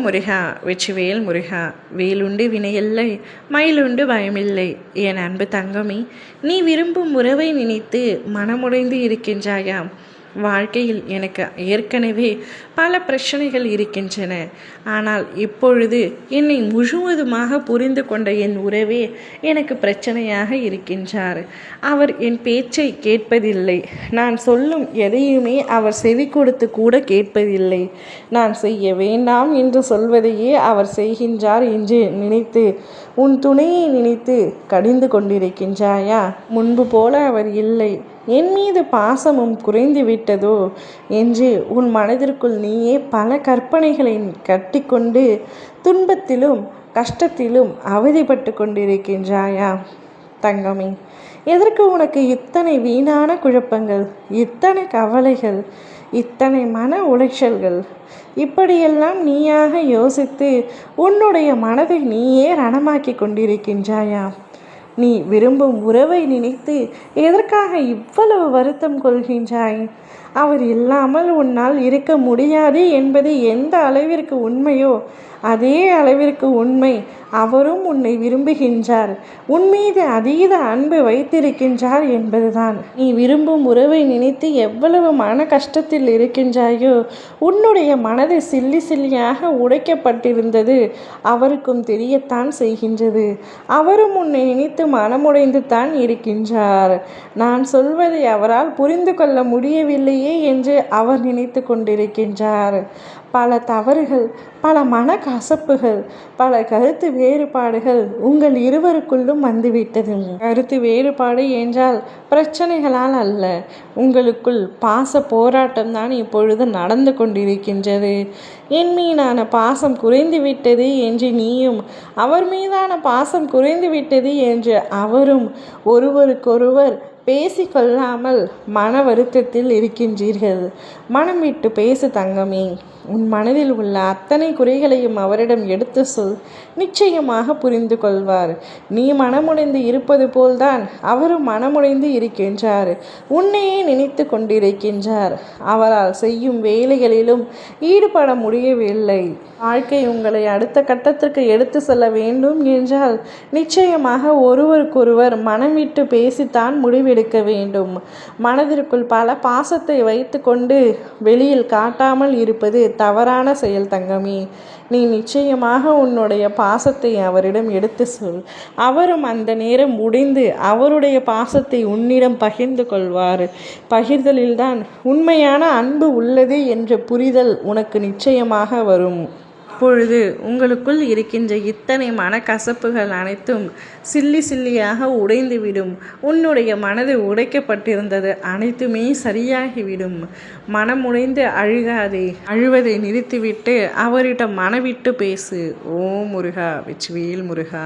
முருகா வெற்றிவேல் முருகா, வேலுண்டு வினையில்லை மயிலுண்டு பயமில்லை. என் அன்பு தங்கமே, நீ விரும்பும் உறவை நினைத்து மனமுடைந்து இருக்கின்றாயாம். வாழ்க்கையில் எனக்கு ஏற்கனவே பல பிரச்சனைகள் இருக்கின்றன. ஆனால் இப்பொழுது என்னை முழுவதுமாக புரிந்து கொண்ட என் உறவே எனக்கு பிரச்சனையாக இருக்கின்றார். அவர் என் பேச்சை கேட்பதில்லை. நான் சொல்லும் எதையுமே அவர் செவி கொடுத்து கூட கேட்பதில்லை. நான் செய்ய வேண்டாம் என்று சொல்வதையே அவர் செய்கின்றார் என்று நினைத்து உன் துணையை நினைத்து கடிந்து கொண்டிருக்கின்றாயா? முன்பு போல அவர் இல்லை. என் மீது பாசமும் குறைந்து விட்டதோ என்று உன் மனதிற்குள் நீயே பல கற்பனைகளை கட்டிக்கொண்டு துன்பத்திலும் கஷ்டத்திலும் அவதிப்பட்டு கொண்டிருக்கின்றாயா? தங்கமே, எதற்கு உனக்கு இத்தனை வீணான குழப்பங்கள், இத்தனை கவலைகள், இத்தனை மன உளைச்சல்கள்? இப்படியெல்லாம் நீயாக யோசித்து உன்னுடைய மனதை நீயே ரணமாக்கி கொண்டிருக்கின்றாயா? நீ விரும்பும் உறவை நினைத்து எதற்காக இவ்வளவு வருத்தம் கொள்கின்றாய்? அவர் இல்லாமல் உன்னால் இருக்க முடியாது என்பது எந்த அளவிற்கு உண்மையோ அதே அளவிற்கு உண்மை. அவரும் உன்னை விரும்புகின்றார், உன் மீது அதீத அன்பு வைத்திருக்கின்றார் என்பதுதான். நீ விரும்பும் உறவை நினைத்து எவ்வளவு மன கஷ்டத்தில் இருக்கின்றாயோ, உன்னுடைய மனது சில்லி சில்லியாக உடைக்கப்பட்டிருந்தது அவருக்கும் தெரியத்தான் செய்கின்றது. அவரும் உன்னை நினைத்து மனமுடைந்து தான் இருக்கின்றார். நான் சொல்வதை அவரால் புரிந்து கொள்ள முடியவில்லையே என்று அவர் நினைத்து கொண்டிருக்கின்றார். பல தவறுகள், பல மனக்கசப்புகள், பல கருத்து வேறுபாடுகள் உங்கள் இருவருக்குள்ளும் வந்துவிட்டது. கருத்து வேறுபாடு என்றால் பிரச்சனைகளால் அல்ல, உங்களுக்குள் பாச போராட்டம் தான் இப்பொழுது நடந்து கொண்டிருக்கின்றது. என் மீதான பாசம் குறைந்து விட்டது என்று நீயும், அவர் மீதான பாசம் குறைந்து விட்டது என்று அவரும் ஒருவருக்கொருவர் பேசிக்கொள்ளாமல் மன வருத்தத்தில் இருக்கின்றீர்கள். மனம் விட்டு பேசு தங்கமே. உன் மனதில் உள்ள அத்தனை குறைகளையும் அவரிடம் எடுத்து சொல். நிச்சயமாக புரிந்து கொள்வார். நீ மனமுடைந்து இருப்பது போல்தான் அவரும் மனமுடைந்து இருக்கின்றார். உன்னையே நினைத்து கொண்டிருக்கின்றார். அவரால் செய்யும் வேலைகளிலும் ஈடுபட முடியவில்லை. வாழ்க்கை உங்களை அடுத்த கட்டத்திற்கு எடுத்து செல்ல வேண்டும் என்றால் நிச்சயமாக ஒருவருக்கொருவர் மனம் விட்டு பேசித்தான் முடிவெடுக்க வேண்டும். மனதிற்குள் பல பாசத்தை வைத்து கொண்டு வெளியில் காட்டாமல் இருப்பது தவறான செயல் தங்கமே. நீ நிச்சயமாக உன்னுடைய பாசத்தை அவரிடம் எடுத்து சொல். அவரும் அந்த நேரம் முடிந்து அவருடைய பாசத்தை உன்னிடம் பகிர்ந்து கொள்வார். பகிர்தலில்தான் உண்மையான அன்பு உள்ளது என்ற புரிதல் உனக்கு நிச்சயமாக வரும். அப்பொழுது உங்களுக்குள் இருக்கின்ற இத்தனை மனக்கசப்புகள் அனைத்தும் சில்லி சில்லியாக உடைந்துவிடும். உன்னுடைய மனது உடைக்கப்பட்டிருந்தது அனைத்துமே சரியாகிவிடும். மனம் உடைந்து அழுகாதே. அழுவதை நிறுத்திவிட்டு அவரிடம் மனவிட்டு பேசு. ஓம் முருகா வெற்றிவேல் முருகா.